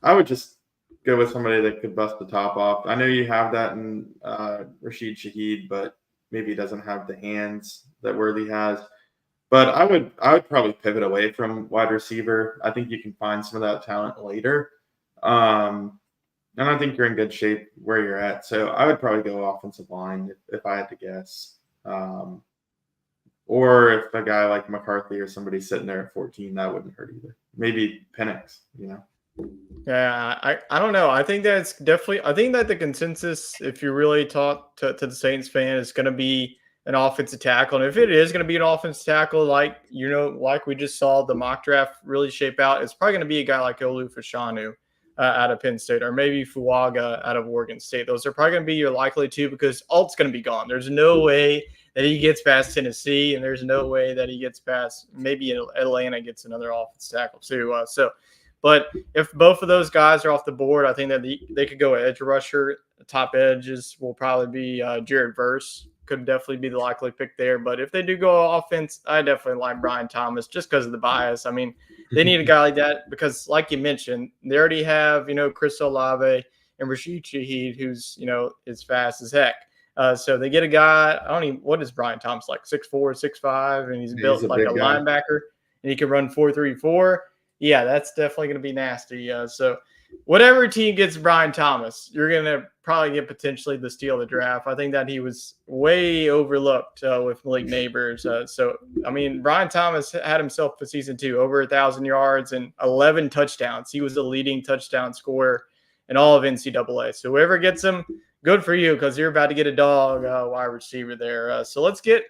I would just go with somebody that could bust the top off. I know you have that in Rashid Shaheed, but maybe he doesn't have the hands that Worthy has. But I would probably pivot away from wide receiver. I think you can find some of that talent later. And I think you're in good shape where you're at. So I would probably go offensive line if I had to guess. Or if a guy like McCarthy or somebody sitting there at 14, that wouldn't hurt either. Maybe Penix, Yeah, I don't know. I think that the consensus, if you really talk to the Saints fan, is going to be an offensive tackle. And if it is going to be an offensive tackle, like we just saw the mock draft really shape out, it's probably going to be a guy like Olu Fashanu out of Penn State, or maybe Fuaga out of Oregon State. Those are probably going to be your likely two because Alt's going to be gone. There's no way that he gets past Tennessee, and there's no way that he gets past maybe Atlanta gets another offensive tackle too. But if both of those guys are off the board, I think that they could go edge rusher. The top edges will probably be Jared Verse. Could definitely be the likely pick there. But if they do go offense, I definitely like Brian Thomas just because of the bias. I mean, they need a guy like that because, like you mentioned, they already have, Chris Olave and Rashid Shaheed, who's, is fast as heck. So they get a guy, what is Brian Thomas like? 6'4", 6'5", and he's built like a linebacker, and he can run 4.34. Yeah, that's definitely going to be nasty. So whatever team gets Brian Thomas, you're going to probably get potentially the steal of the draft. I think that he was way overlooked with Malik Neighbors. Brian Thomas had himself a season 2, over 1,000 yards and 11 touchdowns. He was the leading touchdown scorer in all of NCAA. So whoever gets him, good for you because you're about to get a dog wide receiver there. So let's get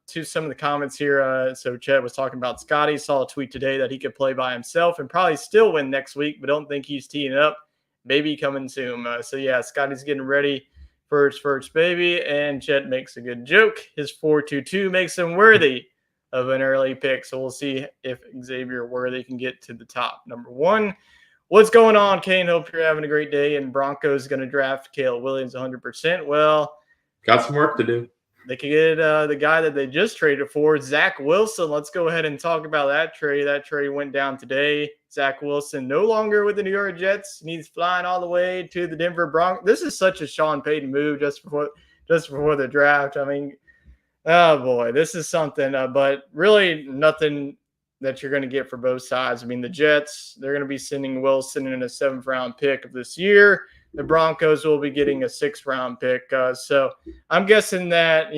to some of the comments here. So Chet was talking about Scottie. Saw a tweet today that he could play by himself and probably still win next week, but don't think he's teeing up. Maybe coming soon. So yeah, Scottie's getting ready for his first baby, and Chet makes a good joke. His 4.22 makes him worthy of an early pick. So we'll see if Xavier Worthy can get to the top. Number one. What's going on, Kane? Hope you're having a great day. And Broncos going to draft Caleb Williams 100%. Well, got some work to do. They could get the guy that they just traded for, Zach Wilson. Let's go ahead and talk about that trade. That trade went down today. Zach Wilson no longer with the New York Jets. He's flying all the way to the Denver Broncos. This is such a Sean Payton move just before the draft. I mean, oh boy, this is something. But really nothing that you're going to get for both sides. I mean, the Jets, they're going to be sending Wilson in a 7th-round pick of this year. The Broncos will be getting a 6th-round pick. So I'm guessing that,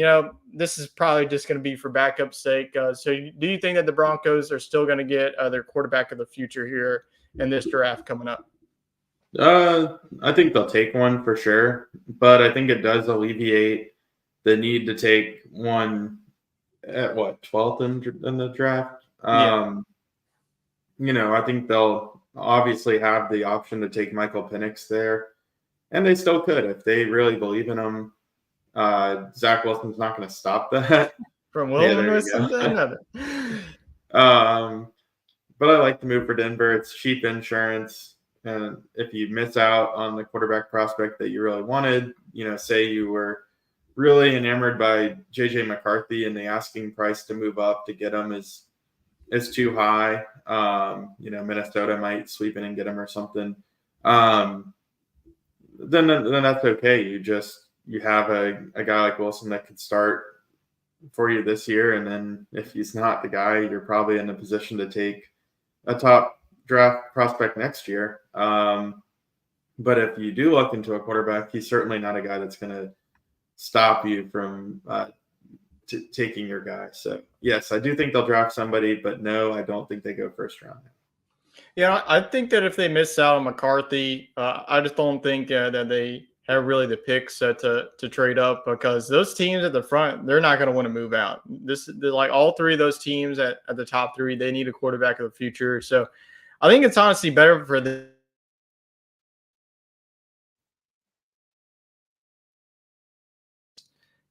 this is probably just going to be for backup's sake. So do you think that the Broncos are still going to get their quarterback of the future here in this draft coming up? I think they'll take one for sure, but I think it does alleviate the need to take one at 12th in the draft. Yeah. I think they'll obviously have the option to take Michael Penix there, and they still could if they really believe in him. Zach Wilson's not going to stop that. From Wilderness to another. But I like the move for Denver. It's cheap insurance, and if you miss out on the quarterback prospect that you really wanted, say you were really enamored by JJ McCarthy and the asking price to move up to get him is too high. Minnesota might sweep in and get him or something. Then that's okay. You have a guy like Wilson that could start for you this year, and then if he's not the guy, you're probably in a position to take a top draft prospect next year. But if you do look into a quarterback, he's certainly not a guy that's going to stop you from taking your guy. So yes, I do think they'll draft somebody, but no, I don't think they go 1st round. Yeah, I think that if they miss out on McCarthy, I just don't think that they have really the picks to trade up, because those teams at the front, they're not going to want to move out. Like all 3 of those teams at the top 3, they need a quarterback of the future. So I think it's honestly better for the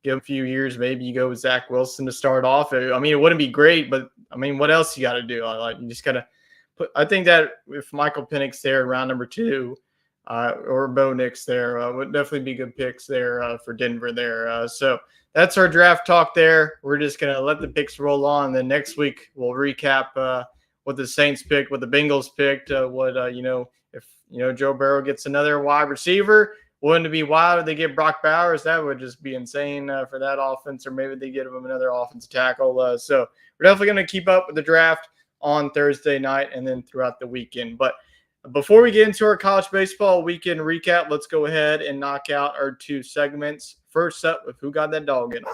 give a few years, maybe you go with Zach Wilson to start off. I mean, it wouldn't be great, but I mean, what else you got to do? You just got to put. I think that if Michael Penix there in round number 2, or Bo Nix there, would definitely be good picks there for Denver there. So that's our draft talk there. We're just gonna let the picks roll on. And then next week we'll recap what the Saints picked, what the Bengals picked, if Joe Burrow gets another wide receiver. Wouldn't it be wild if they get Brock Bowers? That would just be insane for that offense, or maybe they get him another offensive tackle. So we're definitely going to keep up with the draft on Thursday night and then throughout the weekend. But before we get into our college baseball weekend recap, let's go ahead and knock out our 2 segments. First up with Who Got That Dog in Him?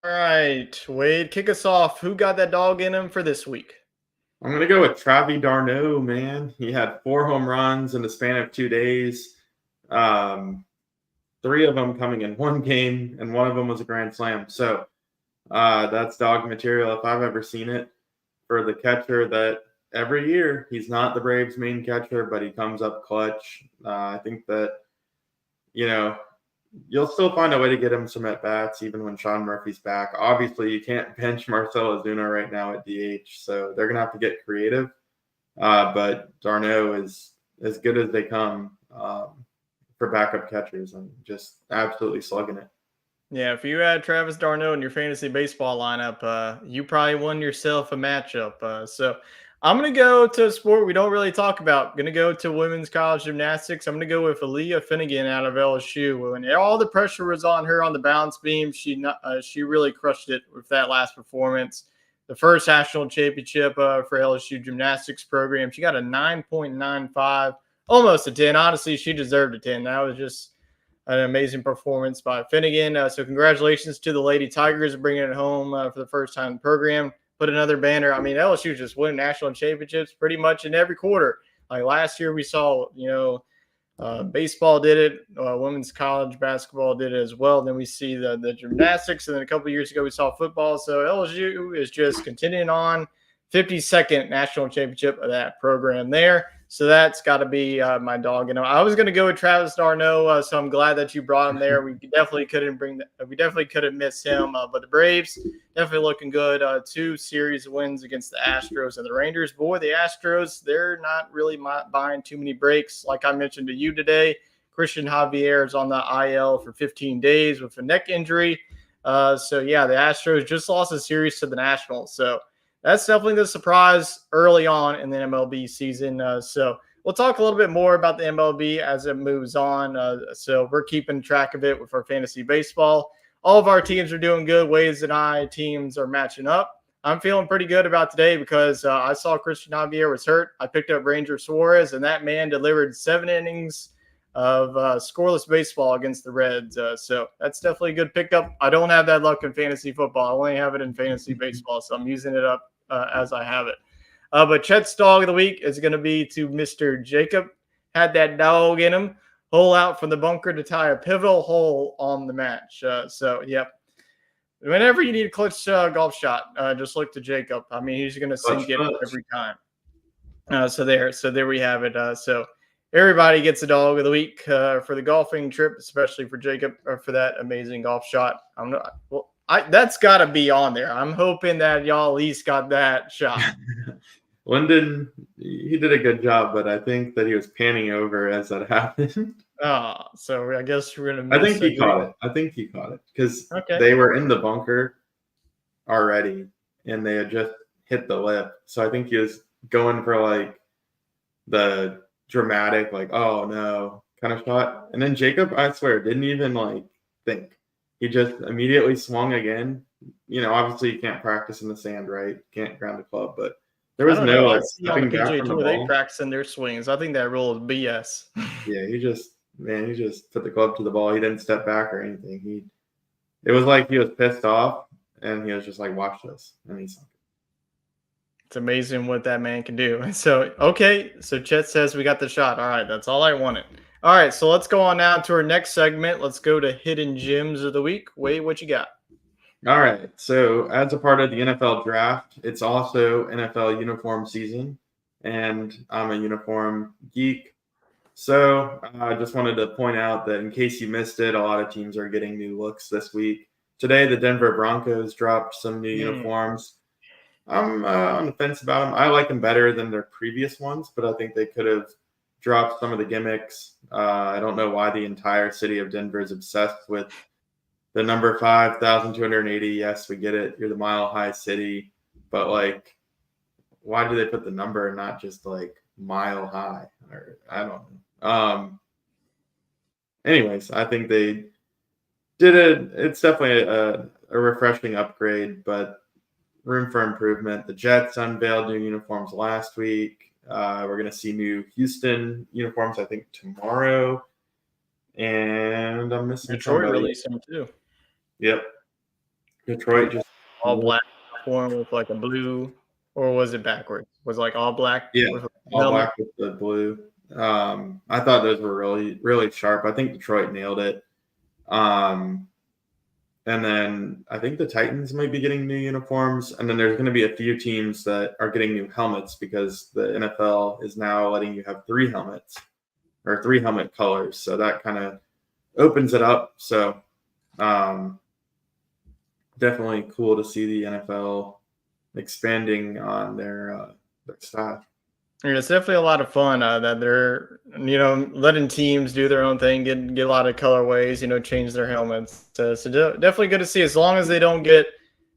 All right, Wade, kick us off. Who got that dog in him for this week? I'm going to go with Travis d'Arnaud, man. He had 4 home runs in the span of 2 days. 3 of them coming in one game, and one of them was a grand slam. So that's dog material if I've ever seen it, for the catcher that every year he's not the Braves' main catcher, but he comes up clutch. I think that, you'll still find a way to get him some at-bats even when Sean Murphy's back. Obviously, you can't bench Marcell Ozuna right now at DH, so they're going to have to get creative. But d'Arnaud is as good as they come for backup catchers. I'm just absolutely slugging it. Yeah, if you had Travis d'Arnaud in your fantasy baseball lineup, you probably won yourself a matchup. So I'm going to go to a sport we don't really talk about. Going to go to women's college gymnastics. I'm going to go with Aaliyah Finnegan out of LSU. When all the pressure was on her on the balance beam, she really crushed it with that last performance. The first national championship for LSU gymnastics program. She got a 9.95, almost a 10. Honestly, she deserved a 10. That was just an amazing performance by Finnegan. So congratulations to the Lady Tigers bringing it home for the first time in the program. Put another banner. I mean, LSU just win national championships pretty much in every quarter. Like last year, we saw, Baseball did it. Women's college basketball did it as well. Then we see the gymnastics, and then a couple of years ago we saw football. So LSU is just continuing on. 52nd national championship of that program there. So that's got to be my dog. I was going to go with Travis Darno, so I'm glad that you brought him there. We definitely couldn't miss him. But the Braves definitely looking good. 2 series wins against the Astros and the Rangers. Boy, the Astros, they're not really buying too many breaks. Like I mentioned to you today, Christian Javier is on the IL for 15 days with a neck injury. So yeah, the Astros just lost a series to the Nationals. So that's definitely the surprise early on in the MLB season. So we'll talk a little bit more about the MLB as it moves on. So we're keeping track of it with our fantasy baseball. All of our teams are doing good. Waves and I teams are matching up. I'm feeling pretty good about today because I saw Christian Javier was hurt. I picked up Ranger Suarez, and that man delivered 7 innings of scoreless baseball against the Reds. So that's definitely a good pickup. I don't have that luck in fantasy football. I only have it in fantasy baseball, so I'm using it up as I have it. But Chet's dog of the week is going to be to Mr. Jacob. Had that dog in him. Hole out from the bunker to tie a pivotal hole on the match. So, yep. Whenever you need a clutch golf shot, just look to Jacob. I mean, he's going to sink it every time. So there we have it. So everybody gets a dog of the week for the golfing trip, especially for Jacob for that amazing golf shot. That's got to be on there. I'm hoping that y'all at least got that shot. Lyndon, he did a good job, but I think that he was panning over as that happened. So I guess we're going to I think he caught it because they were in the bunker already, and they had just hit the lip. So I think he was going for like the dramatic, like, oh no, kind of shot. And then Jacob, I swear, didn't even like think. He just immediately swung again. Obviously you can't practice in the sand, right? You can't ground the club, but there was no like stepping back from the ball. They practicing their swings. I think that rule is BS. Yeah, he just put the club to the ball. He didn't step back or anything. It was like he was pissed off, and he was just like, "Watch this," and he sunk it. It's amazing what that man can do. So Chet says we got the shot. All right, that's all I wanted. All right, so let's go on now to our next segment. Let's go to Hidden Gems of the Week. Wade, what you got? All right, so as a part of the NFL draft, it's also NFL uniform season, and I'm a uniform geek. So I just wanted to point out that in case you missed it, a lot of teams are getting new looks this week. Today, the Denver Broncos dropped some new uniforms. I'm on the fence about them. I like them better than their previous ones, but I think they could have dropped some of the gimmicks. I don't know why the entire city of Denver is obsessed with the number 5,280. Yes, we get it. You're the Mile High City, but like, why do they put the number and not just like Mile High? Or I don't know. Anyways, I think they did it. It's definitely a refreshing upgrade, but room for improvement. The Jets unveiled new uniforms last week. We're going to see new Houston uniforms, I think, tomorrow. And I'm missing Detroit released them too. Yep. Detroit just all black uniform with like a blue, or was it backwards? Was it like all black? Yeah, all black with the blue. I thought those were really, really sharp. I think Detroit nailed it. And then I think the Titans might be getting new uniforms. And then there's going to be a few teams that are getting new helmets because the NFL is now letting you have 3 helmets or 3 helmet colors. So that kind of opens it up. So definitely cool to see the NFL expanding on their staff. Yeah, it's definitely a lot of fun that they're, letting teams do their own thing, get a lot of colorways, change their helmets. So definitely good to see, as long as they don't get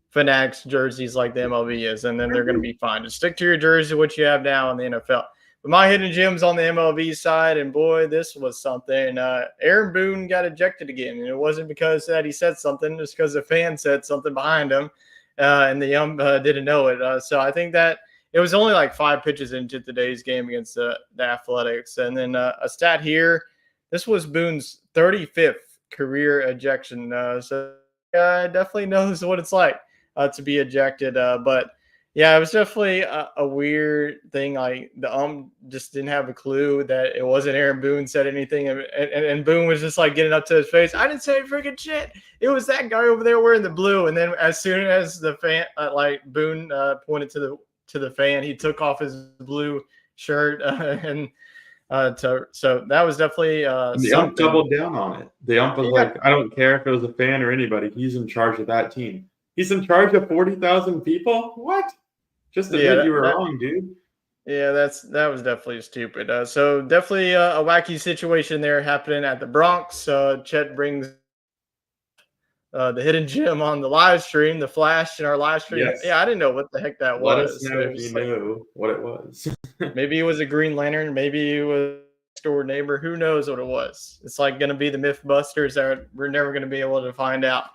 Fanatics jerseys like the MLB is, and then they're going to be fine. Just stick to your jersey, what you have now in the NFL. But my hidden gems on the MLB side, and boy, this was something. Aaron Boone got ejected again, and it wasn't because that he said something, just because a fan said something behind him, and the ump didn't know it. So I think that it was only like 5 pitches into today's game against the Athletics. And then a stat here, this was Boone's 35th career ejection. So definitely knows what it's like to be ejected. But Yeah, it was definitely a weird thing. Like the just didn't have a clue that it wasn't Aaron Boone said anything, and Boone was just like getting up to his face. I didn't say freaking shit. It was that guy over there wearing the blue. And then as soon as the fan, like Boone pointed to the fan, he took off his blue shirt so that was definitely And the ump something. doubled down on it. The ump was Yeah. like, I don't care if it was a fan or anybody. He's in charge of that team. He's in charge of 40,000 people? What? Just admit you were wrong, dude. Yeah, that was definitely stupid. So definitely a wacky situation there happening at the Bronx. Chet brings the hidden gem on the live stream, the flash in our live stream. Yes. Yeah, I didn't know what the heck that Let was. us know if you knew what it was. Maybe it was a Green Lantern. Maybe it was a door neighbor. Who knows what it was? It's like going to be the Mythbusters that we're never going to be able to find out.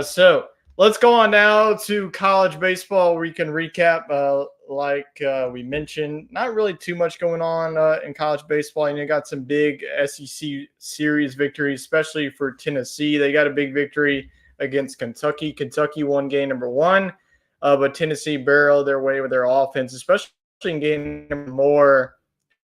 So let's go on now to college baseball. We can recap, like we mentioned, not really too much going on in college baseball. And you got some big SEC series victories, especially for Tennessee. They got a big victory against Kentucky. Kentucky won game number 1, but Tennessee barreled their way with their offense, especially in game number more.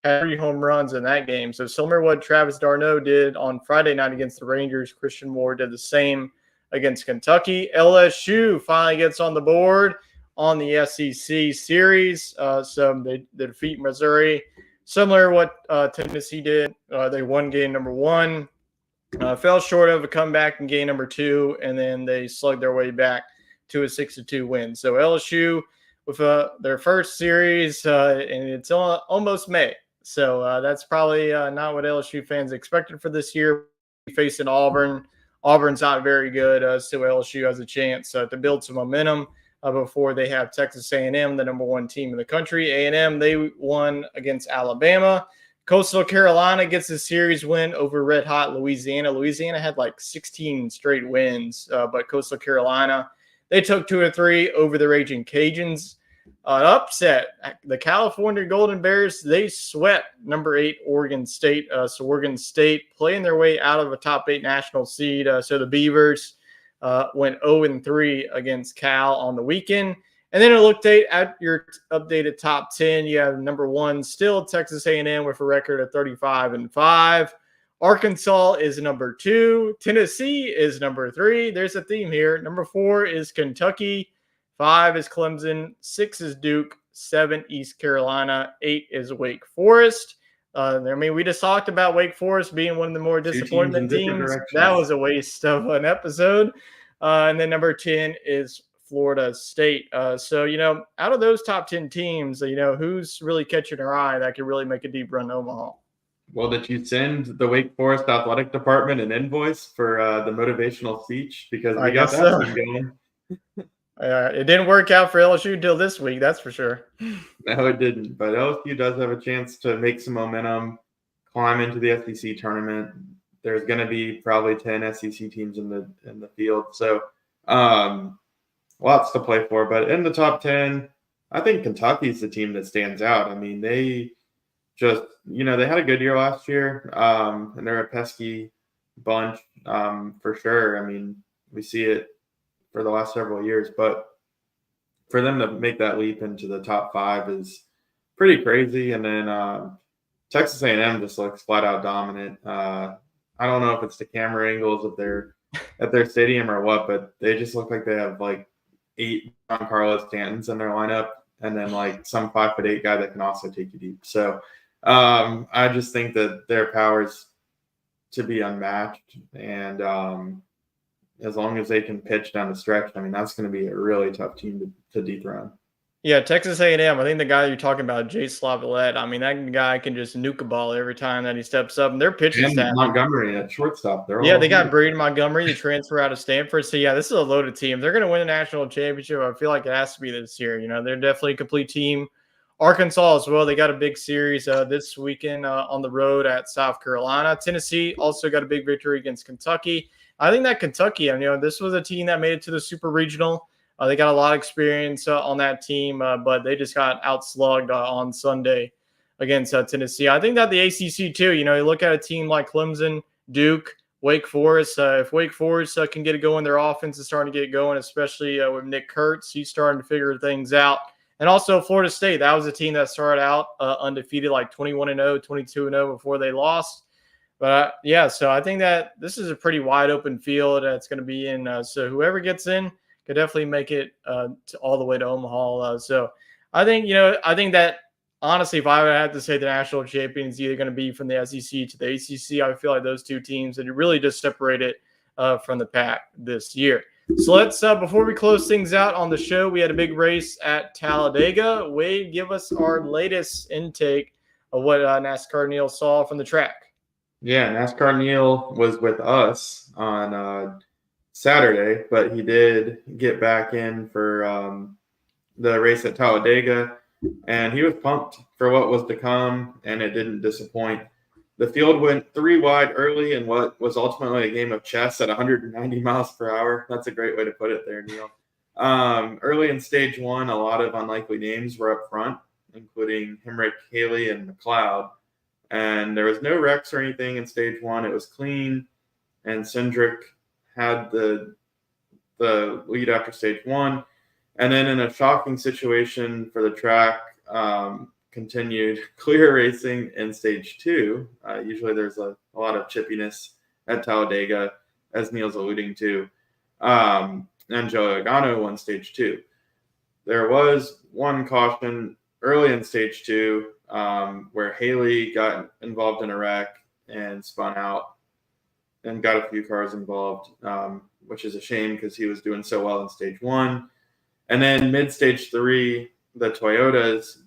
Had 3 home runs in that game. So similar to what Travis d'Arnaud did on Friday night against the Rangers, Christian Moore did the same against Kentucky. LSU finally gets on the board on the SEC series. So they defeat Missouri. Similar to what Tennessee did. They won game number 1. Fell short of a comeback in game number 2, and then they slugged their way back to a 6-2 win. So LSU with their first series, and it's almost May. So that's probably not what LSU fans expected for this year. Facing Auburn. Auburn's not very good, so LSU has a chance to build some momentum before they have Texas A&M, the number 1 team in the country. A&M, they won against Alabama. Coastal Carolina gets a series win over Red Hot Louisiana. Louisiana had like 16 straight wins, but Coastal Carolina, they took 2 or 3 over the Raging Cajuns. An upset. The California Golden Bears, they swept number 8 Oregon State. So Oregon State playing their way out of a top 8 national seed. So the Beavers went 0-3 against Cal on the weekend. And then a look at your updated top 10. You have number 1 still Texas A&M with a record of 35-5. Arkansas is number 2. Tennessee is number 3. There's a theme here. Number 4 is Kentucky. 5 is Clemson, 6 is Duke, 7 East Carolina, 8 is Wake Forest. We just talked about Wake Forest being one of the more disappointing teams. That was a waste of an episode. And then number 10 is Florida State. So, out of those top 10 teams, who's really catching your eye that could really make a deep run to Omaha? Well, did you send the Wake Forest athletic department an invoice for the motivational speech? Because we got that one going. It didn't work out for LSU until this week, that's for sure. No, it didn't. But LSU does have a chance to make some momentum, climb into the SEC tournament. There's going to be probably 10 SEC teams in the field, so lots to play for. But in the top 10, I think Kentucky's the team that stands out. I mean, they just they had a good year last year, and they're a pesky bunch for sure. I mean, we see it for the last several years, but for them to make that leap into the top 5 is pretty crazy. And then Texas A&M just looks flat out dominant. I don't know if it's the camera angles at their stadium or what, but they just look like they have like 8 Giancarlo Stantons in their lineup, and then like some 5'8" guy that can also take you deep. So I just think that their powers to be unmatched, and as long as they can pitch down the stretch, I mean, that's going to be a really tough team to dethrone. Yeah, Texas A&M, I think the guy you're talking about, Jace Lavalette, I mean, that guy can just nuke a ball every time that he steps up. And their pitching staff. Montgomery at shortstop. They got Braden Montgomery, the transfer out of Stanford. So, yeah, this is a loaded team. They're going to win a national championship. I feel like it has to be this year. They're definitely a complete team. Arkansas as well. They got a big series this weekend on the road at South Carolina. Tennessee also got a big victory against Kentucky. I think that Kentucky, this was a team that made it to the Super Regional. They got a lot of experience on that team, but they just got outslugged on Sunday against Tennessee. I think that the ACC too, you look at a team like Clemson, Duke, Wake Forest. If Wake Forest can get it going, their offense is starting to get going, especially with Nick Kurtz. He's starting to figure things out. And also Florida State. That was a team that started out undefeated, like 21-0, 22-0 before they lost. But so I think that this is a pretty wide open field that's going to be in. So whoever gets in could definitely make it all the way to Omaha. So I think that honestly, if I would have to say the national champion is either going to be from the SEC to the ACC, I feel like those two teams that really just separated from the pack this year. So let's, before we close things out on the show, we had a big race at Talladega. Wade, give us our latest intake of what NASCAR Neil saw from the track. Yeah, NASCAR Neil was with us on Saturday, but he did get back in for the race at Talladega, and he was pumped for what was to come, and it didn't disappoint. The field went 3 wide early in what was ultimately a game of chess at 190 miles per hour. That's a great way to put it there, Neil. Early in stage 1, a lot of unlikely names were up front, including Hemrick, Haley, and McLeod. And there was no wrecks or anything in stage 1. It was clean, and Cindric had the lead after stage 1. And then in a shocking situation for the track, continued clear racing in stage 2. Usually there's a lot of chippiness at Talladega, as Neil's alluding to. And Joe Logano won stage 2. There was one caution early in stage 2 where Haley got involved in a wreck and spun out and got a few cars involved, which is a shame because he was doing so well in stage 1. And then mid-stage 3, the Toyotas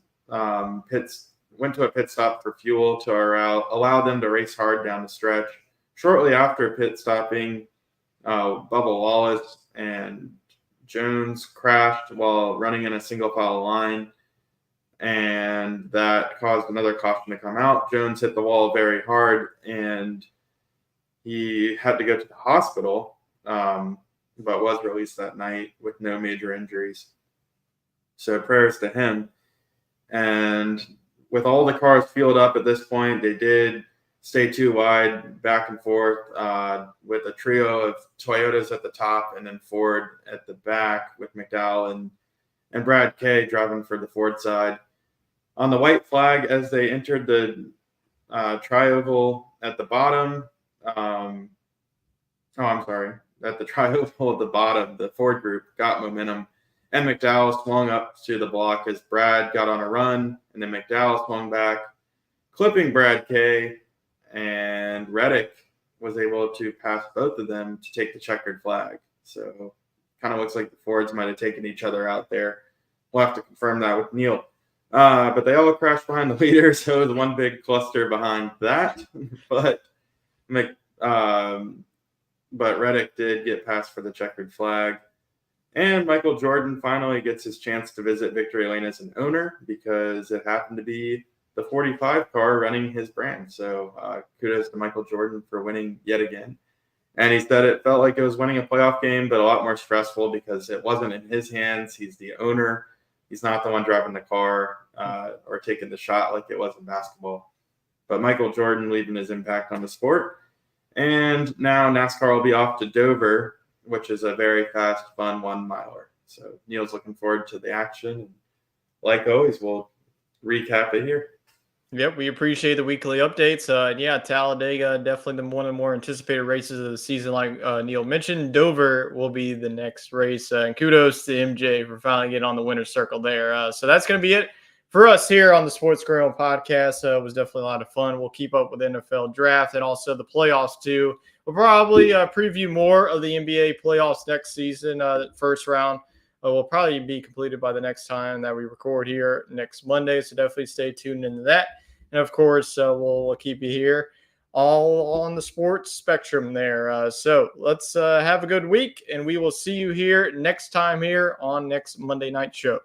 went to a pit stop for fuel to allow them to race hard down the stretch. Shortly after pit stopping, Bubba Wallace and Jones crashed while running in a single file line, and that caused another caution to come out. Jones hit the wall very hard, and he had to go to the hospital, but was released that night with no major injuries. So prayers to him. And with all the cars filled up at this point, they did stay 2 wide, back and forth, with a trio of Toyotas at the top and then Ford at the back with McDowell and Brad Kay driving for the Ford side. On the white flag, as they entered the tri-oval at the bottom, at the tri-oval at the bottom, the Ford group got momentum, and McDowell swung up to the block as Brad got on a run, and then McDowell swung back, clipping Brad Kay, and Reddick was able to pass both of them to take the checkered flag. So kind of looks like the Fords might have taken each other out there. We'll have to confirm that with Neil. But they all crashed behind the leader, so it was one big cluster behind that. But Reddick did get passed for the checkered flag. And Michael Jordan finally gets his chance to visit Victory Lane as an owner because it happened to be the 45 car running his brand. So kudos to Michael Jordan for winning yet again. And he said it felt like it was winning a playoff game, but a lot more stressful because it wasn't in his hands. He's the owner. He's not the one driving the car or taking the shot like it was in basketball. But Michael Jordan leaving his impact on the sport. And now NASCAR will be off to Dover, which is a very fast, fun 1 miler. So Neil's looking forward to the action. Like always, we'll recap it here. Yep, we appreciate the weekly updates. Talladega, definitely one of the more anticipated races of the season, like Neil mentioned. Dover will be the next race. And kudos to MJ for finally getting on the winner's circle there. So that's going to be it for us here on the Sports Scramble podcast. It was definitely a lot of fun. We'll keep up with the NFL draft and also the playoffs too. We'll probably preview more of the NBA playoffs next season. First round will probably be completed by the next time that we record here next Monday. So definitely stay tuned into that. And of course, we'll keep you here all on the sports spectrum there. So let's have a good week, and we will see you here next time here on next Monday night show.